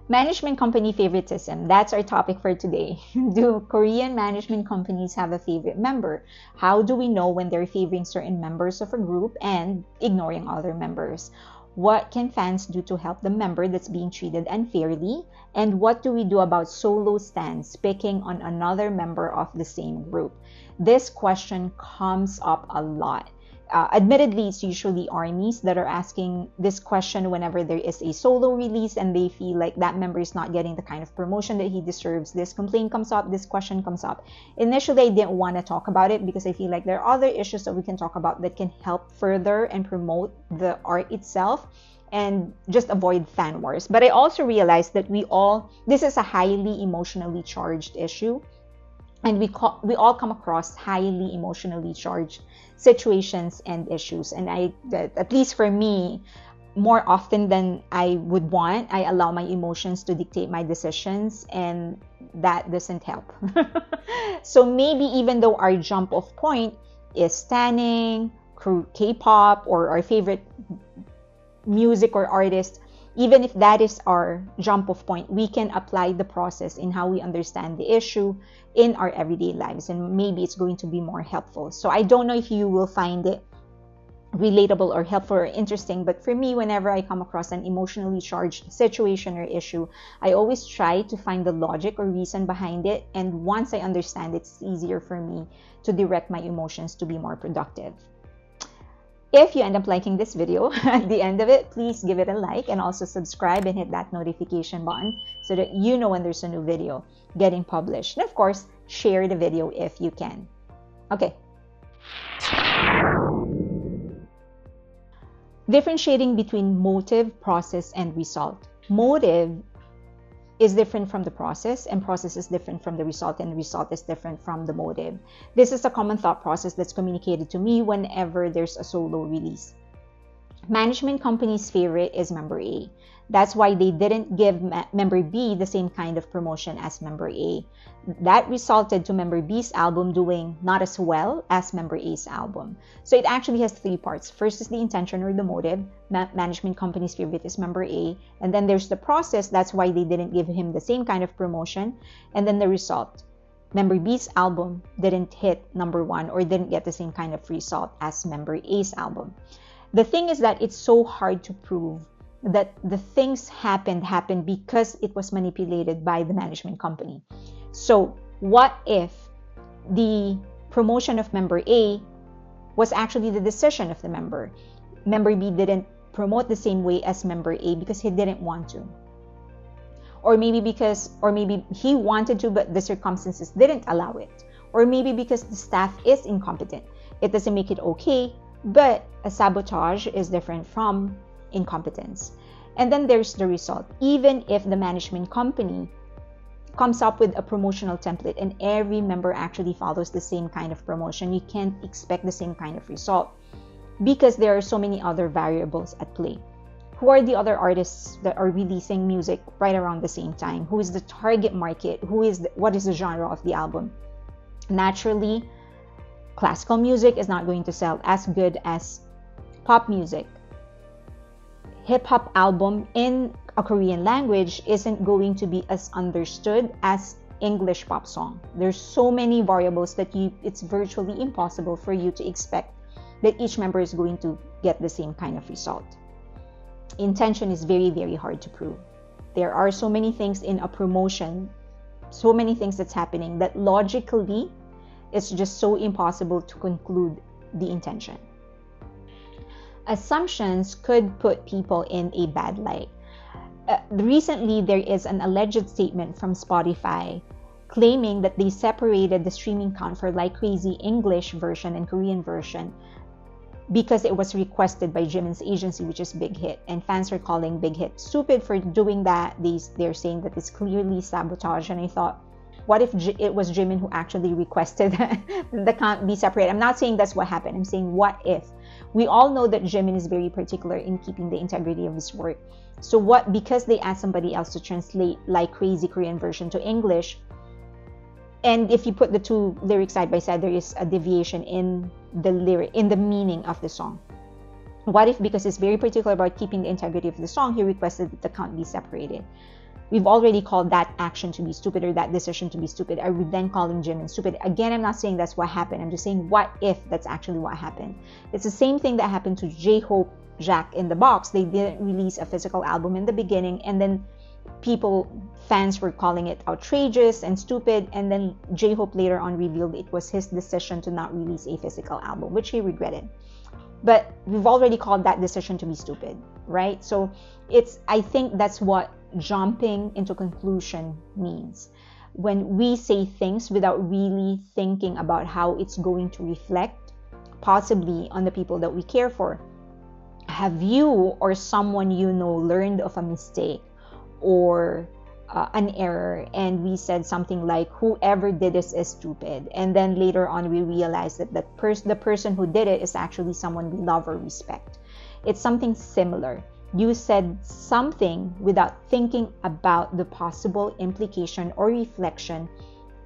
Management company favoritism. That's our topic for today. Do Korean management companies have a favorite member? How do we know when they're favoring certain members of a group and ignoring other members? What can fans do to help the member that's being treated unfairly? And what do we do about solo stans picking on another member of the same group? This question comes up a lot. Admittedly, it's usually armies that are asking this question whenever there is a solo release and they feel like that member is not getting the kind of promotion that he deserves. This complaint comes up, this question comes up. Initially, I didn't want to talk about it because I feel like there are other issues that we can talk about that can help further and promote the art itself and just avoid fan wars. But I also realized that this is a highly emotionally charged issue. And we all come across highly emotionally charged situations and issues. And at least for me, more often than I would want, I allow my emotions to dictate my decisions, and that doesn't help. So maybe even though our jump off point is standing, K-pop, or our favorite music or artist, even if that is our jump off point, we can apply the process in how we understand the issue in our everyday lives, and maybe it's going to be more helpful. So I don't know if you will find it relatable or helpful or interesting, but for me, whenever I come across an emotionally charged situation or issue, I always try to find the logic or reason behind it, and once I understand, it's easier for me to direct my emotions to be more productive. If you end up liking this video, at the end of it, please give it a like and also subscribe and hit that notification button so that you know when there's a new video getting published. And of course, share the video if you can. Okay. Differentiating between motive, process, and result. Motive is different from the process, and process is different from the result, and the result is different from the motive. This is a common thought process that's communicated to me whenever there's a solo release. Management company's favorite is member A. That's why they didn't give member B the same kind of promotion as member A. That resulted to member B's album doing not as well as member A's album. So it actually has three parts. First is the intention or the motive. Management company's favorite is member A. And then there's the process. That's why they didn't give him the same kind of promotion. And then the result. Member B's album didn't hit number one or didn't get the same kind of result as member A's album. The thing is that it's so hard to prove that the things happened because it was manipulated by the management company. So what if the promotion of member A was actually the decision of the member? Member B didn't promote the same way as member A because he didn't want to. Or maybe he wanted to, but the circumstances didn't allow it. Or maybe because the staff is incompetent. It doesn't make it okay, but a sabotage is different from incompetence. And then there's the result. Even if the management company comes up with a promotional template and every member actually follows the same kind of promotion, you can't expect the same kind of result because there are so many other variables at play. Who are the other artists that are releasing music right around the same time? Who is the target market? What is the genre of the album? Naturally, classical music is not going to sell as good as pop music. Hip-hop album in a Korean language isn't going to be as understood as English pop song. There's so many variables that it's virtually impossible for you to expect that each member is going to get the same kind of result. Intention is very, very hard to prove. There are so many things in a promotion, so many things that's happening that logically it's just so impossible to conclude the intention. Assumptions could put people in a bad light. Recently, there is an alleged statement from Spotify claiming that they separated the streaming count for Like Crazy English version and Korean version because it was requested by Jimin's agency, which is Big Hit, and fans are calling Big Hit stupid for doing that. They're saying that it's clearly sabotage, and I thought, what if it was Jimin who actually requested the count be separated? I'm not saying that's what happened. I'm saying, what if? We all know that Jimin is very particular in keeping the integrity of his work. So because they asked somebody else to translate Like Crazy Korean version to English, and if you put the two lyrics side by side, there is a deviation in the meaning of the song. What if, because he's very particular about keeping the integrity of the song, he requested that the count be separated? we've already called that action to be stupid or that decision to be stupid. Are we then calling Jimin stupid? Again, I'm not saying that's what happened. I'm just saying, what if that's actually what happened? It's the same thing that happened to J-Hope, Jack in the Box. They didn't release a physical album in the beginning, and then fans were calling it outrageous and stupid, and then J-Hope later on revealed it was his decision to not release a physical album, which he regretted. But we've already called that decision to be stupid, right? So I think that's what jumping into conclusion means. When we say things without really thinking about how it's going to reflect possibly on the people that we care for. Have you or someone you know learned of a mistake or an error, and we said something like, whoever did this is stupid, and then later on we realized that the person who did it is actually someone we love or respect? It's something similar. You said something without thinking about the possible implication or reflection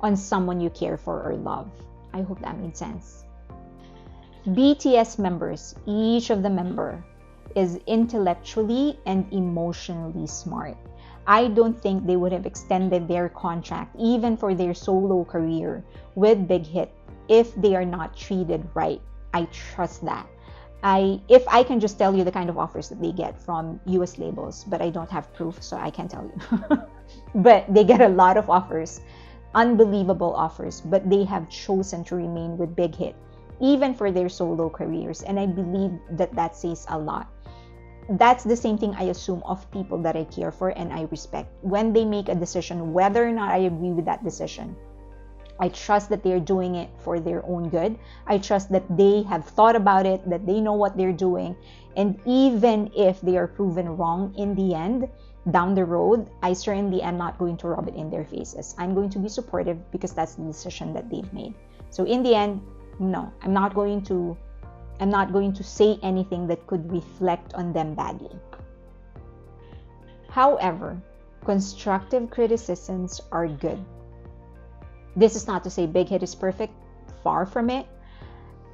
on someone you care for or love. I hope that made sense. BTS members, each of the member is intellectually and emotionally smart. I don't think they would have extended their contract even for their solo career with Big Hit if they are not treated right. I trust that. If I can just tell you the kind of offers that they get from US labels, but I don't have proof, so I can't tell you. But they get a lot of offers, unbelievable offers, but they have chosen to remain with Big Hit even for their solo careers, and I believe that says a lot. That's the same thing I assume of people that I care for and I respect. When they make a decision, whether or not I agree with that decision, I trust that they're doing it for their own good. I trust that they have thought about it, that they know what they're doing. And even if they are proven wrong in the end, down the road, I certainly am not going to rub it in their faces. I'm going to be supportive because that's the decision that they've made. So in the end, no, I'm not going to say anything that could reflect on them badly. However, constructive criticisms are good. This is not to say Big Hit is perfect, far from it.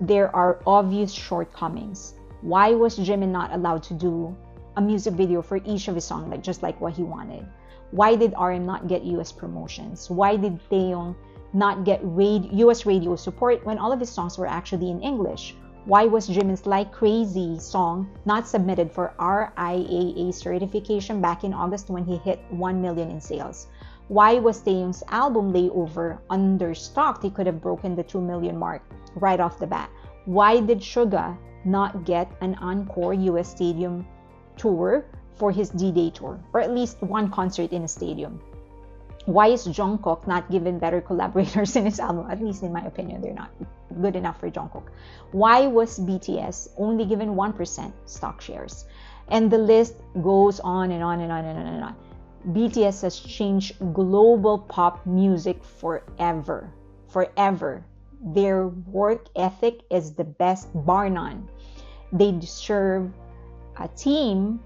There are obvious shortcomings. Why was Jimin not allowed to do a music video for each of his songs, just like what he wanted? Why did RM not get US promotions? Why did Taeyong not get US radio support when all of his songs were actually in English? Why was Jimin's Like Crazy song not submitted for RIAA certification back in August when he hit 1 million in sales? Why was Taeyong's album Layover understocked? He could have broken the 2 million mark right off the bat. Why did Suga not get an encore US stadium tour for his D-Day tour, or at least one concert in a stadium? Why is Jungkook not given better collaborators in his album? At least in my opinion, they're not good enough for Jungkook. Why was BTS only given 1% stock shares? And the list goes on and on and on and on and on. BTS has changed global pop music forever. Forever. Their work ethic is the best, bar none. They deserve a team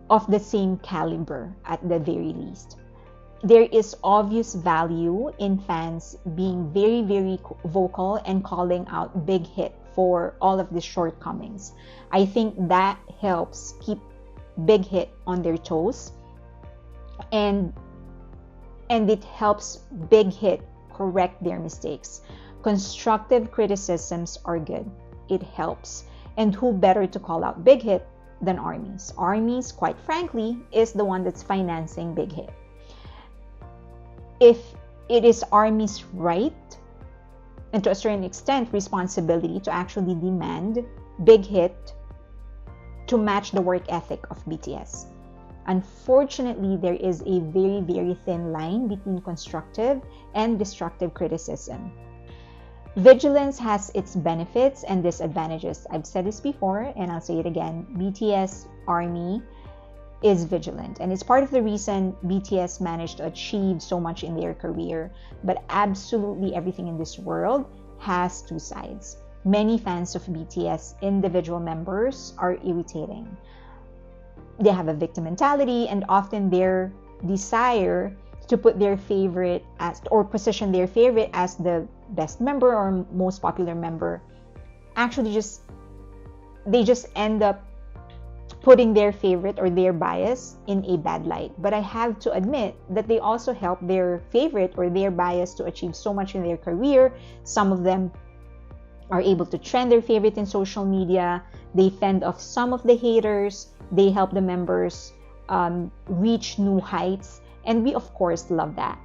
of the same caliber at the very least. There is obvious value in fans being very, very vocal and calling out Big Hit for all of the shortcomings. I think that helps keep Big Hit on their toes, and it helps Big Hit correct their mistakes. Constructive criticisms are good. It helps. And who better to call out Big Hit than ARMYs? ARMYs, quite frankly, is the one that's financing Big Hit. If it is ARMY's right, and to a certain extent responsibility, to actually demand Big Hit to match the work ethic of BTS. Unfortunately, there is a very, very thin line between constructive and destructive criticism. Vigilance has its benefits and disadvantages. I've said this before and I'll say it again. BTS ARMY is vigilant, and it's part of the reason BTS managed to achieve so much in their career. But absolutely everything in this world has two sides. Many fans of BTS individual members are irritating. They have a victim mentality, and often their desire to put their favorite as, or position their favorite as the best member or most popular member, actually they just end up putting their favorite or their bias in a bad light. But I have to admit that they also help their favorite or their bias to achieve so much in their career. Some of them are able to trend their favorite in social media. They fend off some of the haters. They help the members reach new heights. And we, of course, love that.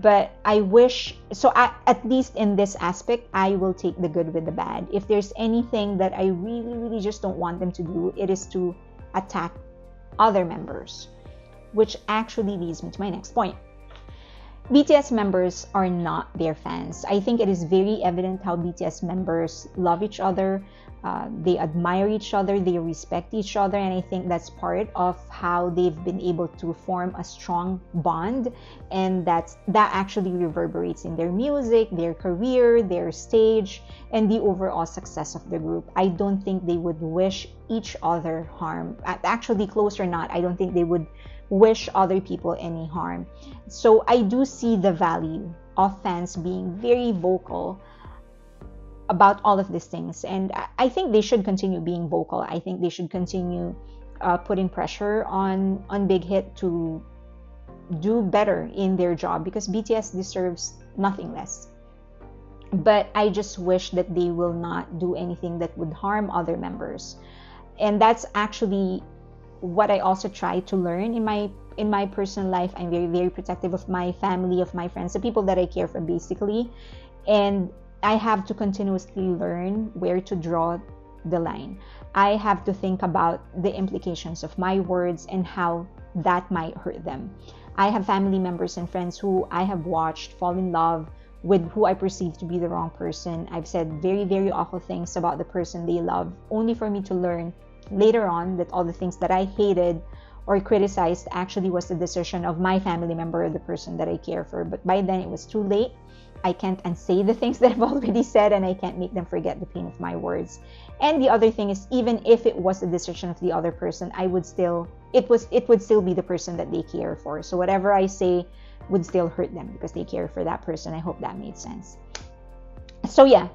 But I wish, at least in this aspect, I will take the good with the bad. If there's anything that I really, really just don't want them to do, it is to attack other members, which actually leads me to my next point. BTS members are not their fans. I think it is very evident how BTS members love each other. They admire each other, they respect each other, and I think that's part of how they've been able to form a strong bond, and that actually reverberates in their music, their career, their stage, and the overall success of the group. I don't think they would wish each other harm. Actually, close or not, I don't think they would wish other people any harm. So I do see the value of fans being very vocal about all of these things, and I think they should continue being vocal. I think they should continue putting pressure on Big Hit to do better in their job, because BTS deserves nothing less. But I just wish that they will not do anything that would harm other members, and that's actually what I also try to learn in my personal life. I'm very, very protective of my family, of my friends, the people that I care for, basically, and I have to continuously learn where to draw the line. I have to think about the implications of my words and how that might hurt them. I have family members and friends who I have watched fall in love with who I perceive to be the wrong person. I've said very, very awful things about the person they love, only for me to learn later on that all the things that I hated or criticized actually was the decision of my family member or the person that I care for. But by then it was too late. I can't unsay the things that I've already said, and I can't make them forget the pain of my words. And the other thing is, even if it was the decision of the other person, it would still be the person that they care for. So whatever I say would still hurt them because they care for that person. I hope that made sense. So yeah,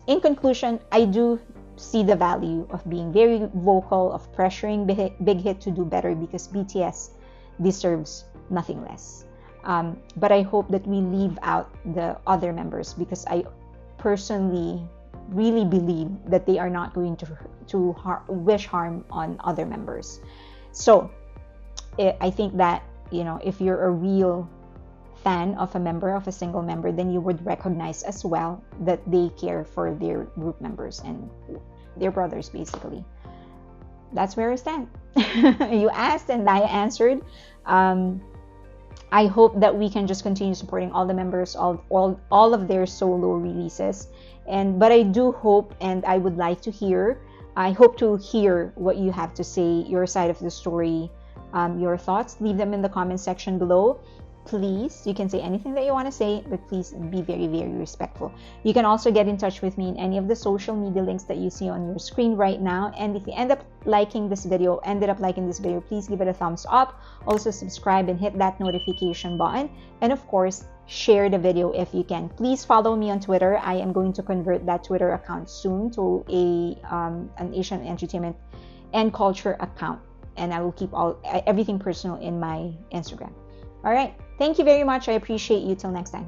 in conclusion, I do see the value of being very vocal, of pressuring Big Hit to do better, because BTS deserves nothing less. But I hope that we leave out the other members, because I personally really believe that they are not going to wish harm on other members. So I think that, if you're a real fan of a member, of a single member, then you would recognize as well that they care for their group members and their brothers, basically. That's where I stand. You asked and I answered. I hope that we can just continue supporting all the members, all of their solo releases. But I do hope, and I would like to hear, I hope to hear what you have to say, your side of the story, your thoughts. Leave them in the comment section below. Please, you can say anything that you want to say, but please be very, very respectful. You can also get in touch with me in any of the social media links that you see on your screen right now. And if you ended up liking this video, please give it a thumbs up. Also subscribe and hit that notification button. And of course, share the video if you can. Please follow me on Twitter. I am going to convert that Twitter account soon to an Asian entertainment and culture account. And I will keep everything personal in my Instagram. All right. Thank you very much. I appreciate you. Till next time.